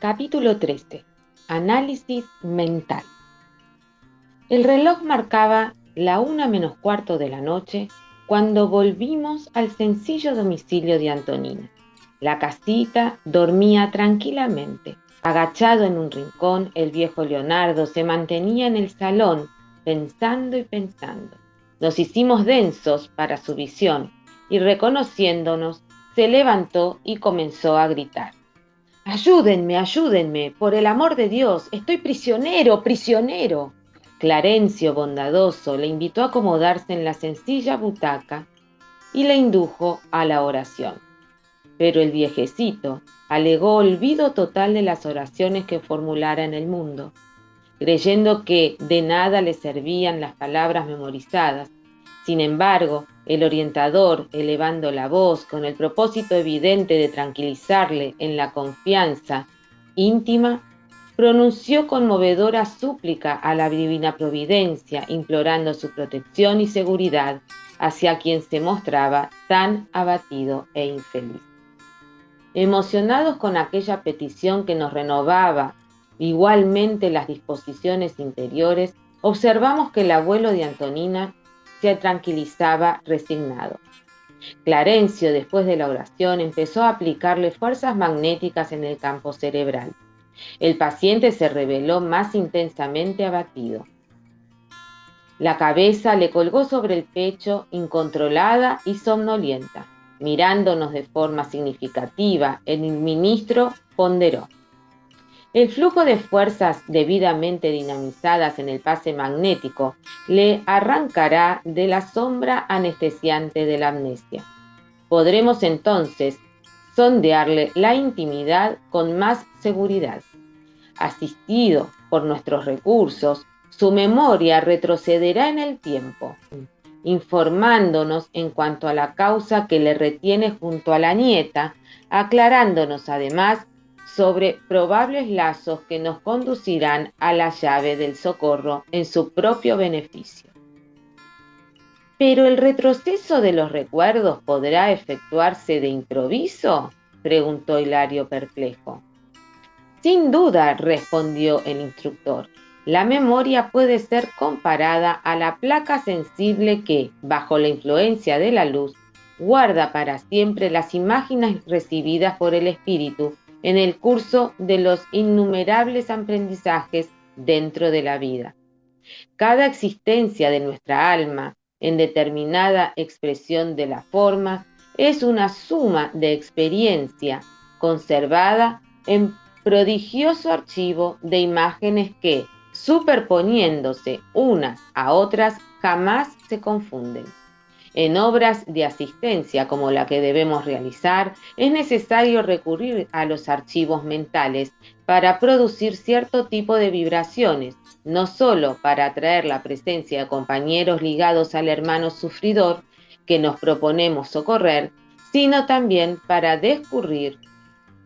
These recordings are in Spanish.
Capítulo 13. Análisis mental. El reloj marcaba la 1:45 de la noche cuando volvimos al sencillo domicilio de Antonina. La casita dormía tranquilamente. Agachado en un rincón, el viejo Leonardo se mantenía en el salón, pensando y pensando. Nos hicimos densos para su visión y, reconociéndonos, se levantó y comenzó a gritar. Ayúdenme, ayúdenme, por el amor de Dios, estoy prisionero, prisionero. Clarencio, bondadoso, le invitó a acomodarse en la sencilla butaca y le indujo a la oración. Pero el viejecito alegó olvido total de las oraciones que formulara en el mundo, creyendo que de nada le servían las palabras memorizadas. Sin embargo, el orientador, elevando la voz con el propósito evidente de tranquilizarle en la confianza íntima, pronunció conmovedora súplica a la divina providencia, implorando su protección y seguridad hacia quien se mostraba tan abatido e infeliz. Emocionados con aquella petición que nos renovaba igualmente las disposiciones interiores, observamos que el abuelo de Antonina se tranquilizaba resignado. Clarencio, después de la oración, empezó a aplicarle fuerzas magnéticas en el campo cerebral. El paciente se reveló más intensamente abatido. La cabeza le colgó sobre el pecho, incontrolada y somnolienta. Mirándonos de forma significativa, el ministro ponderó. El flujo de fuerzas debidamente dinamizadas en el pase magnético le arrancará de la sombra anestesiante de la amnesia. Podremos entonces sondearle la intimidad con más seguridad. Asistido por nuestros recursos, su memoria retrocederá en el tiempo, informándonos en cuanto a la causa que le retiene junto a la nieta, aclarándonos además sobre probables lazos que nos conducirán a la llave del socorro en su propio beneficio. ¿Pero el retroceso de los recuerdos podrá efectuarse de improviso?, preguntó Hilario perplejo. Sin duda, respondió el instructor. La memoria puede ser comparada a la placa sensible que, bajo la influencia de la luz, guarda para siempre las imágenes recibidas por el espíritu en el curso de los innumerables aprendizajes dentro de la vida. Cada existencia de nuestra alma, en determinada expresión de la forma, es una suma de experiencia conservada en prodigioso archivo de imágenes que, superponiéndose unas a otras, jamás se confunden. En obras de asistencia como la que debemos realizar, es necesario recurrir a los archivos mentales para producir cierto tipo de vibraciones, no solo para atraer la presencia de compañeros ligados al hermano sufridor que nos proponemos socorrer, sino también para descubrir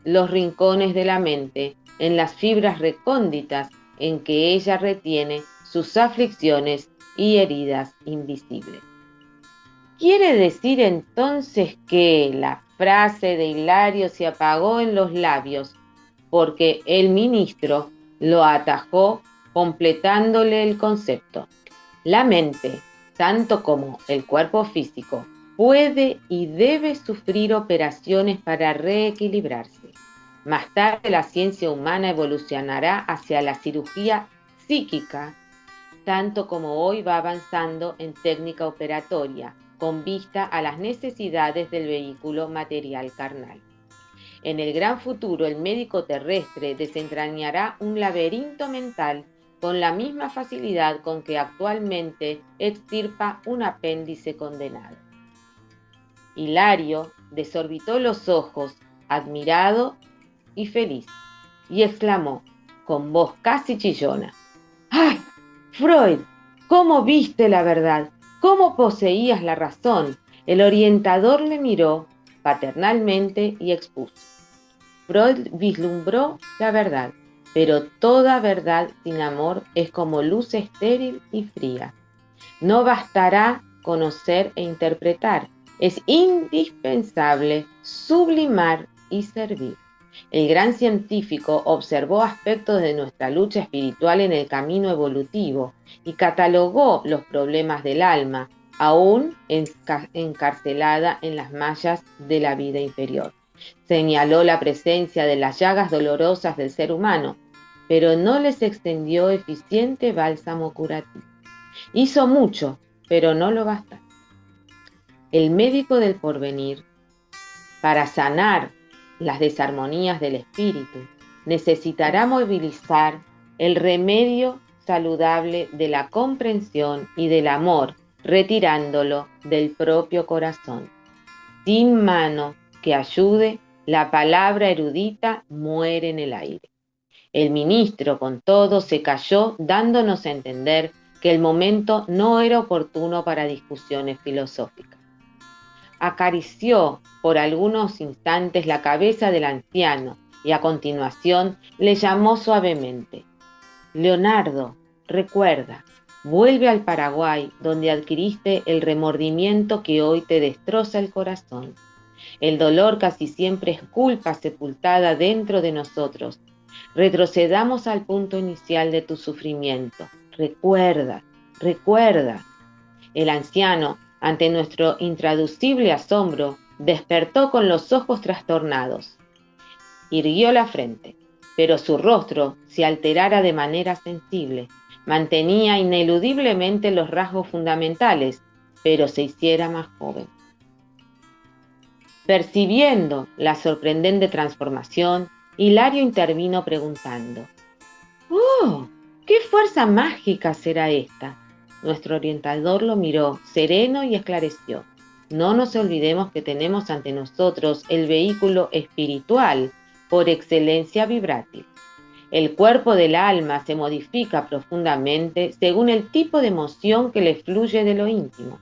los rincones de la mente en las fibras recónditas en que ella retiene sus aflicciones y heridas invisibles. ¿Quiere decir entonces que la frase de Hilario se apagó en los labios porque el ministro lo atajó completándole el concepto? La mente, tanto como el cuerpo físico, puede y debe sufrir operaciones para reequilibrarse. Más tarde la ciencia humana evolucionará hacia la cirugía psíquica, tanto como hoy va avanzando en técnica operatoria, con vista a las necesidades del vehículo material carnal. En el gran futuro, el médico terrestre desentrañará un laberinto mental con la misma facilidad con que actualmente extirpa un apéndice condenado. Hilario desorbitó los ojos, admirado y feliz, y exclamó, con voz casi chillona: ¡Ay, Freud! ¿Cómo viste la verdad? ¿Cómo poseías la razón? El orientador le miró paternalmente y expuso. Freud vislumbró la verdad, pero toda verdad sin amor es como luz estéril y fría. No bastará conocer e interpretar, es indispensable sublimar y servir. El gran científico observó aspectos de nuestra lucha espiritual en el camino evolutivo y catalogó los problemas del alma, aún encarcelada en las mallas de la vida inferior. Señaló la presencia de las llagas dolorosas del ser humano, pero no les extendió eficiente bálsamo curativo. Hizo mucho, pero no lo basta. El médico del porvenir, para sanar las desarmonías del espíritu, necesitará movilizar el remedio saludable de la comprensión y del amor, retirándolo del propio corazón. Sin mano que ayude, la palabra erudita muere en el aire. El ministro, con todo, se calló, dándonos a entender que el momento no era oportuno para discusiones filosóficas. Acarició por algunos instantes la cabeza del anciano y a continuación le llamó suavemente: Leonardo, recuerda, vuelve al Paraguay, donde adquiriste el remordimiento que hoy te destroza el corazón. El dolor casi siempre es culpa sepultada dentro de nosotros. Retrocedamos al punto inicial de tu sufrimiento. Recuerda, recuerda. El anciano, ante nuestro intraducible asombro, despertó con los ojos trastornados. Irguió la frente, pero su rostro, si alterara de manera sensible, mantenía ineludiblemente los rasgos fundamentales, pero se hiciera más joven. Percibiendo la sorprendente transformación, Hilario intervino preguntando: ¡Oh! ¿Qué fuerza mágica será esta? Nuestro orientador lo miró, sereno, y esclareció: no nos olvidemos que tenemos ante nosotros el vehículo espiritual por excelencia vibrátil. El cuerpo del alma se modifica profundamente según el tipo de emoción que le fluye de lo íntimo.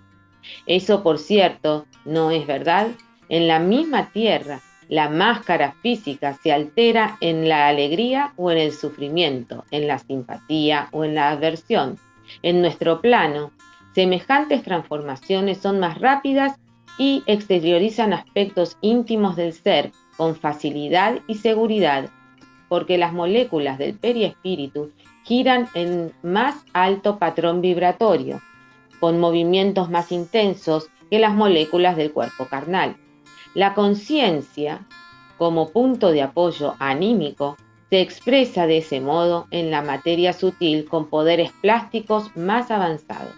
Eso, por cierto, no es verdad. En la misma tierra, la máscara física se altera en la alegría o en el sufrimiento, en la simpatía o en la aversión. En nuestro plano, semejantes transformaciones son más rápidas y exteriorizan aspectos íntimos del ser con facilidad y seguridad, porque las moléculas del periespíritu giran en más alto patrón vibratorio, con movimientos más intensos que las moléculas del cuerpo carnal. La conciencia, como punto de apoyo anímico, se expresa de ese modo en la materia sutil con poderes plásticos más avanzados.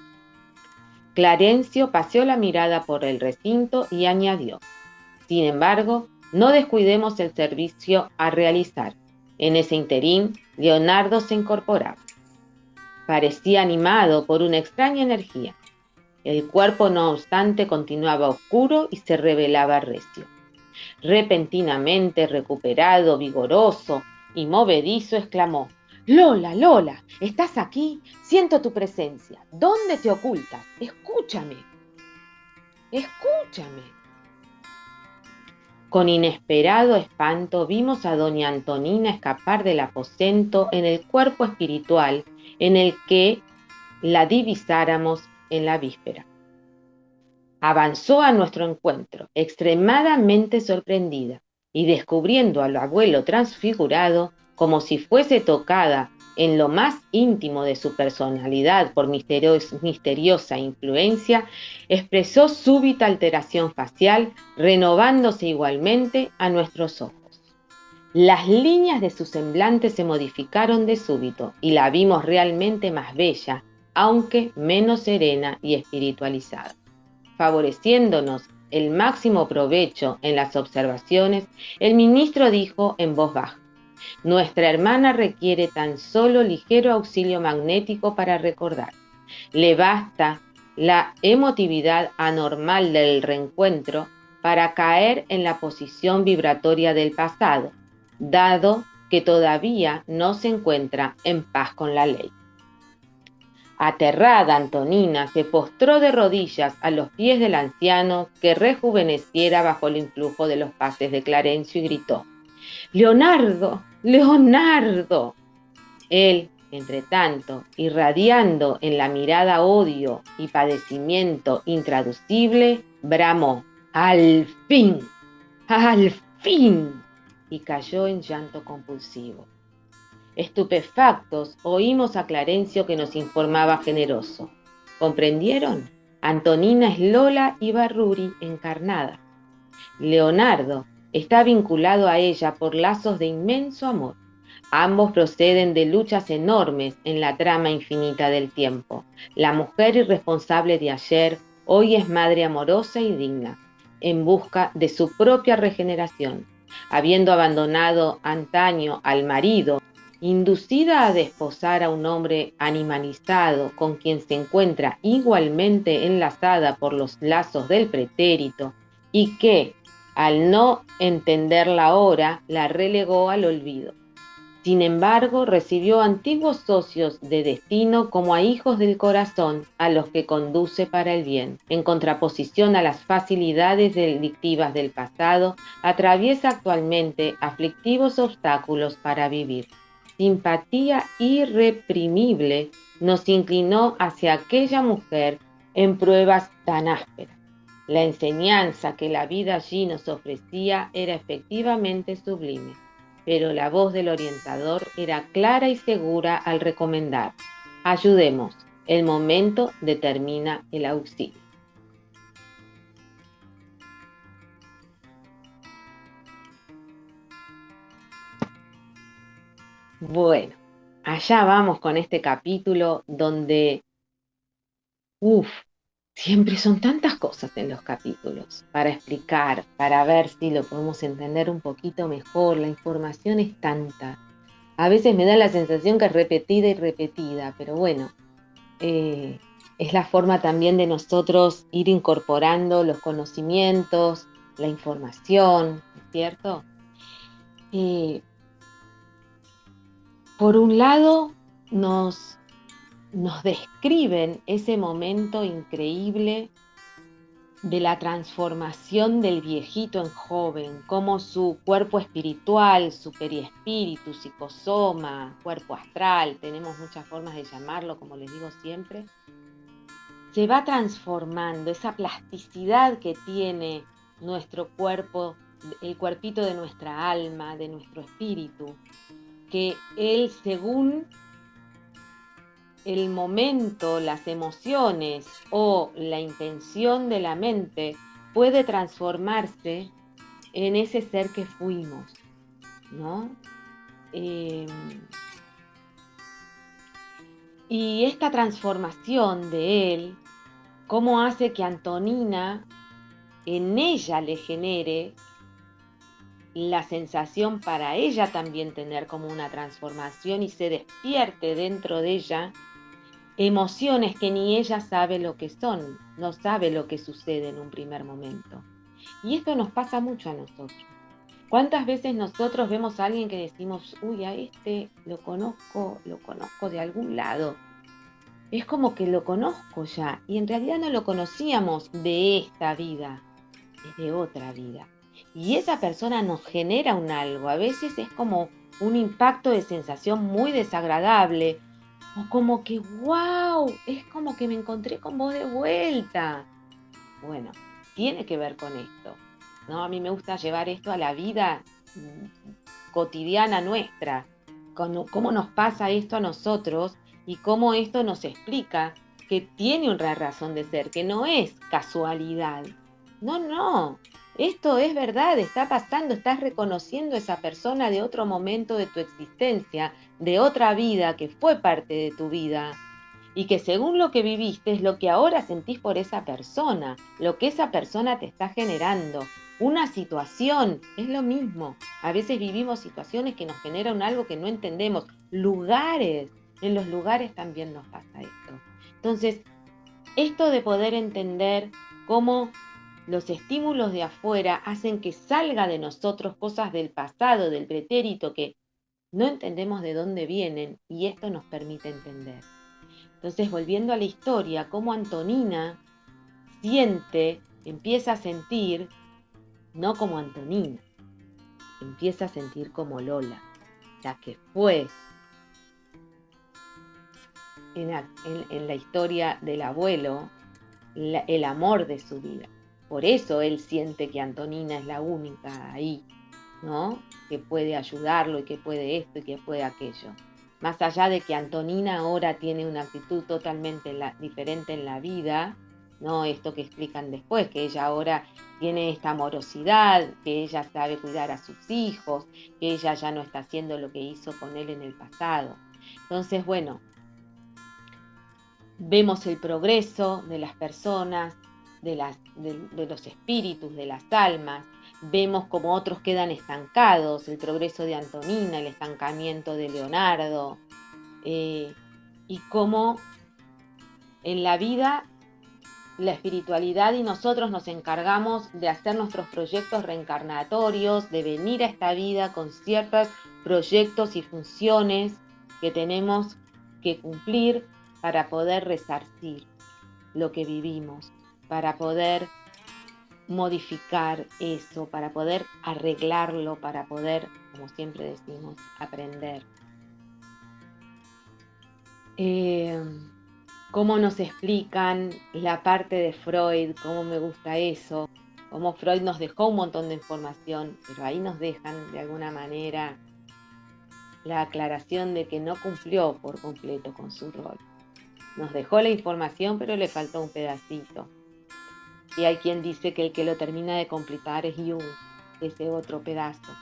Clarencio paseó la mirada por el recinto y añadió: sin embargo, no descuidemos el servicio a realizar. En ese interín, Leonardo se incorporaba. Parecía animado por una extraña energía. El cuerpo, no obstante, continuaba oscuro y se revelaba recio. Repentinamente recuperado, vigoroso y movedizo, exclamó: Lola, Lola, ¿estás aquí? Siento tu presencia. ¿Dónde te ocultas? Escúchame. Escúchame. Con inesperado espanto vimos a doña Antonina escapar del aposento en el cuerpo espiritual en el que la divisáramos en la víspera. Avanzó a nuestro encuentro, extremadamente sorprendida, y descubriendo al abuelo transfigurado, como si fuese tocada en lo más íntimo de su personalidad por misteriosa influencia, expresó súbita alteración facial, renovándose igualmente a nuestros ojos. Las líneas de su semblante se modificaron de súbito y la vimos realmente más bella, aunque menos serena y espiritualizada. Favoreciéndonos el máximo provecho en las observaciones, el ministro dijo en voz baja: nuestra hermana requiere tan solo ligero auxilio magnético para recordar. Le basta la emotividad anormal del reencuentro para caer en la posición vibratoria del pasado, dado que todavía no se encuentra en paz con la ley. Aterrada, Antonina se postró de rodillas a los pies del anciano que rejuveneciera bajo el influjo de los pases de Clarencio y gritó: ¡Leonardo! ¡Leonardo! Él, entretanto, irradiando en la mirada odio y padecimiento intraducible, bramó: ¡Al fin! ¡Al fin! y cayó en llanto compulsivo. Estupefactos, oímos a Clarencio que nos informaba generoso. ¿Comprendieron? Antonina es Lola Ibarruri encarnada. Leonardo está vinculado a ella por lazos de inmenso amor. Ambos proceden de luchas enormes en la trama infinita del tiempo. La mujer irresponsable de ayer hoy es madre amorosa y digna, en busca de su propia regeneración. Habiendo abandonado antaño al marido, inducida a desposar a un hombre animalizado con quien se encuentra igualmente enlazada por los lazos del pretérito y que, al no entender la hora, la relegó al olvido. Sin embargo, recibió antiguos socios de destino como a hijos del corazón a los que conduce para el bien. En contraposición a las facilidades delictivas del pasado, atraviesa actualmente aflictivos obstáculos para vivir. Simpatía irreprimible nos inclinó hacia aquella mujer en pruebas tan ásperas. La enseñanza que la vida allí nos ofrecía era efectivamente sublime, pero la voz del orientador era clara y segura al recomendar: ayudemos, el momento determina el auxilio. Bueno, allá vamos con este capítulo donde, siempre son tantas cosas en los capítulos para explicar, para ver si lo podemos entender un poquito mejor. La información es tanta. A veces me da la sensación que es repetida y repetida, pero bueno, es la forma también de nosotros ir incorporando los conocimientos, la información, ¿cierto? Por un lado, nos describen ese momento increíble de la transformación del viejito en joven, cómo su cuerpo espiritual, su periespíritu, psicosoma, cuerpo astral, tenemos muchas formas de llamarlo, como les digo siempre, se va transformando, esa plasticidad que tiene nuestro cuerpo, el cuerpito de nuestra alma, de nuestro espíritu, que él, según el momento, las emociones o la intención de la mente, puede transformarse en ese ser que fuimos, ¿no? Y esta transformación de él, ¿cómo hace que Antonina en ella le genere la sensación para ella también tener como una transformación y se despierte dentro de ella emociones que ni ella sabe lo que son, no sabe lo que sucede en un primer momento? Y esto nos pasa mucho a nosotros. ¿Cuántas veces nosotros vemos a alguien que decimos, uy, a este lo conozco de algún lado? Es como que lo conozco ya, y en realidad no lo conocíamos de esta vida, es de otra vida. Y esa persona nos genera un algo, a veces es como un impacto de sensación muy desagradable, o como que, wow, es como que me encontré con vos de vuelta. Bueno, tiene que ver con esto, ¿no? A mí me gusta llevar esto a la vida cotidiana nuestra, cómo nos pasa esto a nosotros y cómo esto nos explica que tiene una razón de ser, que no es casualidad. No, esto es verdad, está pasando, estás reconociendo a esa persona de otro momento de tu existencia, de otra vida que fue parte de tu vida y que según lo que viviste es lo que ahora sentís por esa persona, lo que esa persona te está generando. Una situación es lo mismo. A veces vivimos situaciones que nos generan algo que no entendemos. Lugares, en los lugares también nos pasa esto. Entonces, esto de poder entender cómo los estímulos de afuera hacen que salga de nosotros cosas del pasado, del pretérito, que no entendemos de dónde vienen, y esto nos permite entender. Entonces, volviendo a la historia, cómo Antonina siente, empieza a sentir, no como Antonina, empieza a sentir como Lola, la que fue en la historia del abuelo, el amor de su vida. Por eso él siente que Antonina es la única ahí, ¿no? Que puede ayudarlo y que puede esto y que puede aquello. Más allá de que Antonina ahora tiene una actitud totalmente diferente en la vida, ¿no? Esto que explican después, que ella ahora tiene esta amorosidad, que ella sabe cuidar a sus hijos, que ella ya no está haciendo lo que hizo con él en el pasado. Entonces, bueno, vemos el progreso de las personas, de los espíritus, de las almas, vemos cómo otros quedan estancados, el progreso de Antonina, el estancamiento de Leonardo, y cómo en la vida la espiritualidad y nosotros nos encargamos de hacer nuestros proyectos reencarnatorios, de venir a esta vida con ciertos proyectos y funciones que tenemos que cumplir para poder resarcir lo que vivimos, para poder modificar eso, para poder arreglarlo, para poder, como siempre decimos, aprender. Cómo nos explican la parte de Freud, cómo me gusta eso, cómo Freud nos dejó un montón de información, pero ahí nos dejan de alguna manera la aclaración de que no cumplió por completo con su rol. Nos dejó la información, pero le faltó un pedacito. Y hay quien dice que el que lo termina de completar es Jung, ese otro pedazo,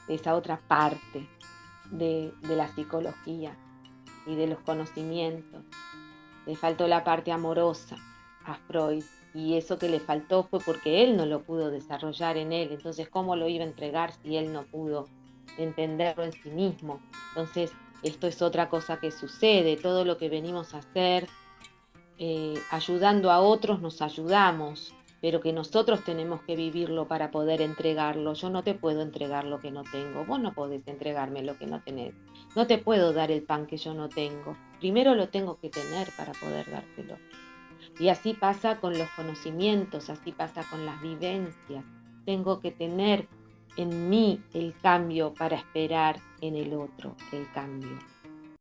esa otra parte de la psicología y de los conocimientos. Le faltó la parte amorosa a Freud, y eso que le faltó fue porque él no lo pudo desarrollar en él. Entonces, ¿cómo lo iba a entregar si él no pudo entenderlo en sí mismo? Entonces, esto es otra cosa que sucede. Todo lo que venimos a hacer, ayudando a otros, nos ayudamos, pero que nosotros tenemos que vivirlo para poder entregarlo. Yo no te puedo entregar lo que no tengo, vos no podés entregarme lo que no tenés. No te puedo dar el pan que yo no tengo. Primero lo tengo que tener para poder dártelo. Y así pasa con los conocimientos, así pasa con las vivencias. Tengo que tener en mí el cambio para esperar en el otro el cambio.